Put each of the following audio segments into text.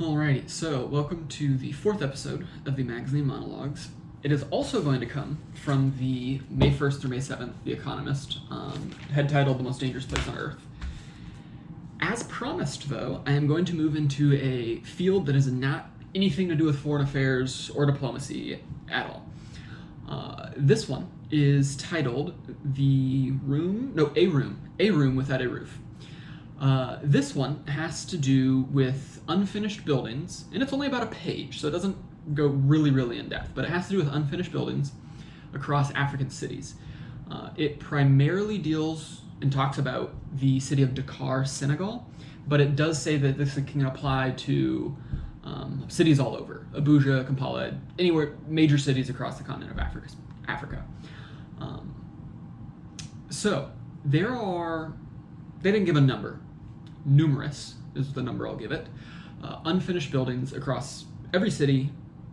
Alrighty, so welcome to the fourth episode of the magazine monologues. It is also going to come from the May 1st through May 7th, The Economist, head titled The Most Dangerous Place on Earth. As promised, though, I am going to move into a field that has not anything to do with foreign affairs or diplomacy at all. This one is titled A Room Without a Roof. This one has to do with unfinished buildings, and it's only about a page, so it doesn't go really in depth, but it has to do with unfinished buildings across African cities. It primarily deals and talks about the city of Dakar, Senegal, but it does say that this can apply to cities all over, Abuja, Kampala, anywhere, major cities across the continent of Africa. So they didn't give a number. Numerous is the number I'll give it. Unfinished buildings across every city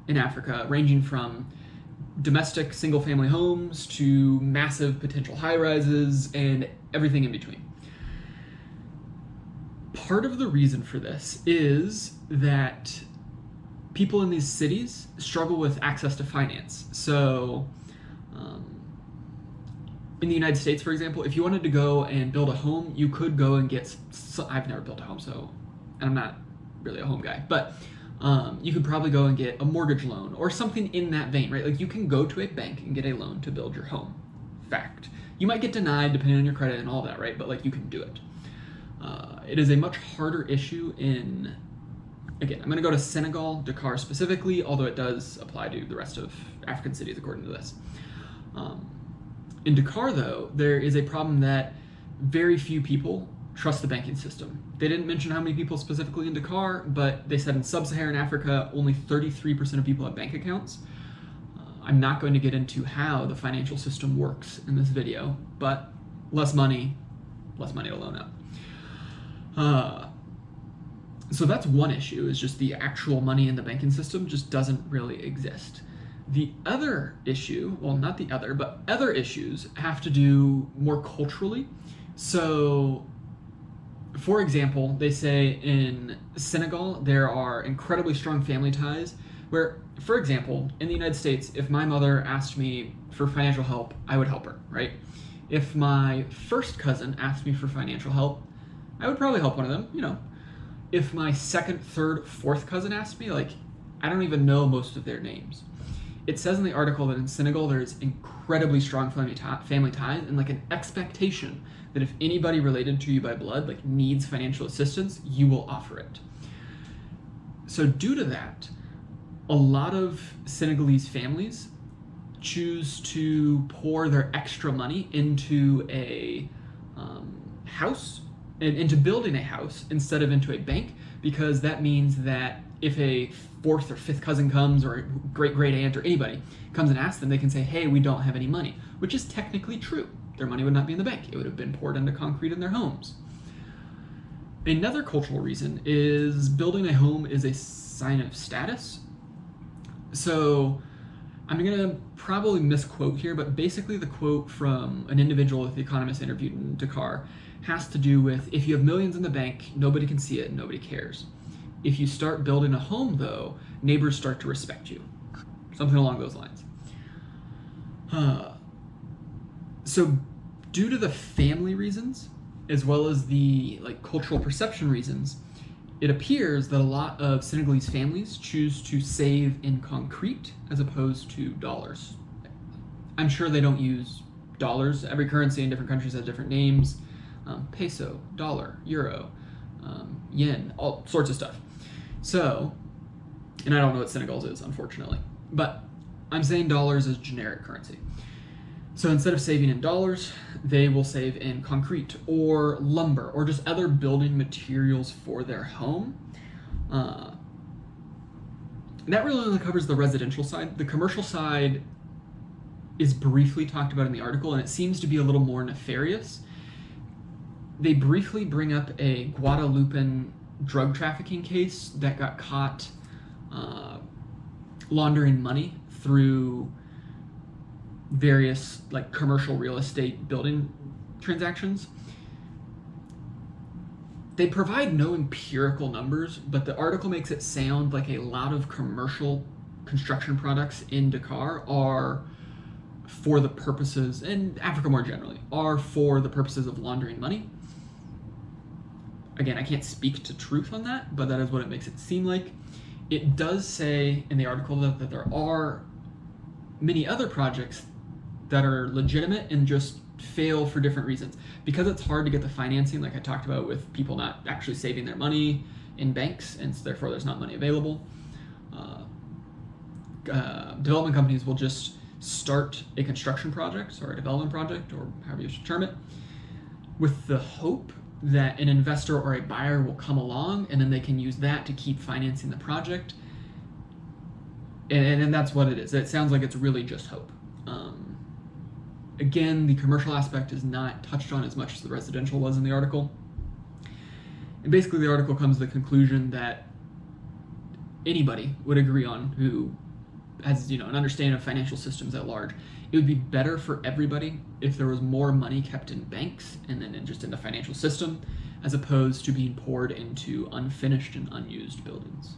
in Africa, ranging from domestic single-family homes to massive potential high-rises and everything in between. Part of the reason for this is that people in these cities struggle with access to finance. So, in the United States, for example, if you wanted to go and build a home, you could go and get, I've never built a home, and I'm not really a home guy, but you could probably go and get a mortgage loan or something in that vein, right? Like you can go to a bank and get a loan to build your home. Fact. You might get denied depending on your credit and all that, right? But like you can do it. It is a much harder issue again, I'm going to go to Senegal, Dakar specifically, although it does apply to the rest of African cities according to this. In Dakar, though, there is a problem that very few people trust the banking system. They didn't mention how many people specifically in Dakar, but they said in sub-Saharan Africa, only 33% of people have bank accounts. I'm not going to get into how the financial system works in this video, but less money to loan up. So that's one issue, is just the actual money in the banking system just doesn't really exist. The other issue, well, not the other, but other issues have to do more culturally. So, for example, they say in Senegal, there are incredibly strong family ties where, for example, in the United States, if my mother asked me for financial help, I would help her, right? If my first cousin asked me for financial help, I would probably help one of them, If my second, third, fourth cousin asked me, I don't even know most of their names. It says in the article that in Senegal there's incredibly strong family ties and an expectation that if anybody related to you by blood needs financial assistance, you will offer it. So due to that, a lot of Senegalese families choose to pour their extra money into a house and into building a house instead of into a bank, because that means that if a fourth or fifth cousin comes, or a great aunt or anybody comes and asks them, they can say, hey, we don't have any money, which is technically true. Their money would not be in the bank. It would have been poured into concrete in their homes. Another cultural reason is building a home is a sign of status. So I'm going to probably misquote here, but basically the quote from an individual that The Economist interviewed in Dakar has to do with, if you have millions in the bank, nobody can see it, nobody cares. If you start building a home, though, neighbors start to respect you. Something along those lines. So due to the family reasons, as well as the cultural perception reasons, it appears that a lot of Senegalese families choose to save in concrete as opposed to dollars. I'm sure they don't use dollars. Every currency in different countries has different names. Peso, dollar, euro, yen, all sorts of stuff. So, and I don't know what Senegal's is, unfortunately, but I'm saying dollars is generic currency. So instead of saving in dollars, they will save in concrete or lumber or just other building materials for their home. That really only covers the residential side. The commercial side is briefly talked about in the article, and it seems to be a little more nefarious. They briefly bring up a Guadalupan drug trafficking case that got caught laundering money through various commercial real estate building transactions. they provide no empirical numbers, but the article makes it sound like a lot of commercial construction products in Dakar are for the purposes, in Africa more generally, are for the purposes of laundering money. Again, I can't speak to truth on that, but that is what it makes it seem like. It does say in the article that there are many other projects that are legitimate and just fail for different reasons. Because it's hard to get the financing, like I talked about, with people not actually saving their money in banks, and so therefore there's not money available. Development companies will just start a construction project or a development project, or however you should term it, with the hope that an investor or a buyer will come along, and then they can use that to keep financing the project. And that's what it is. It sounds like it's really just hope. Again, the commercial aspect is not touched on as much as the residential was in the article. And basically the article comes to the conclusion that anybody would agree on who has, an understanding of financial systems at large. It would be better for everybody if there was more money kept in banks and then just in the financial system, as opposed to being poured into unfinished and unused buildings.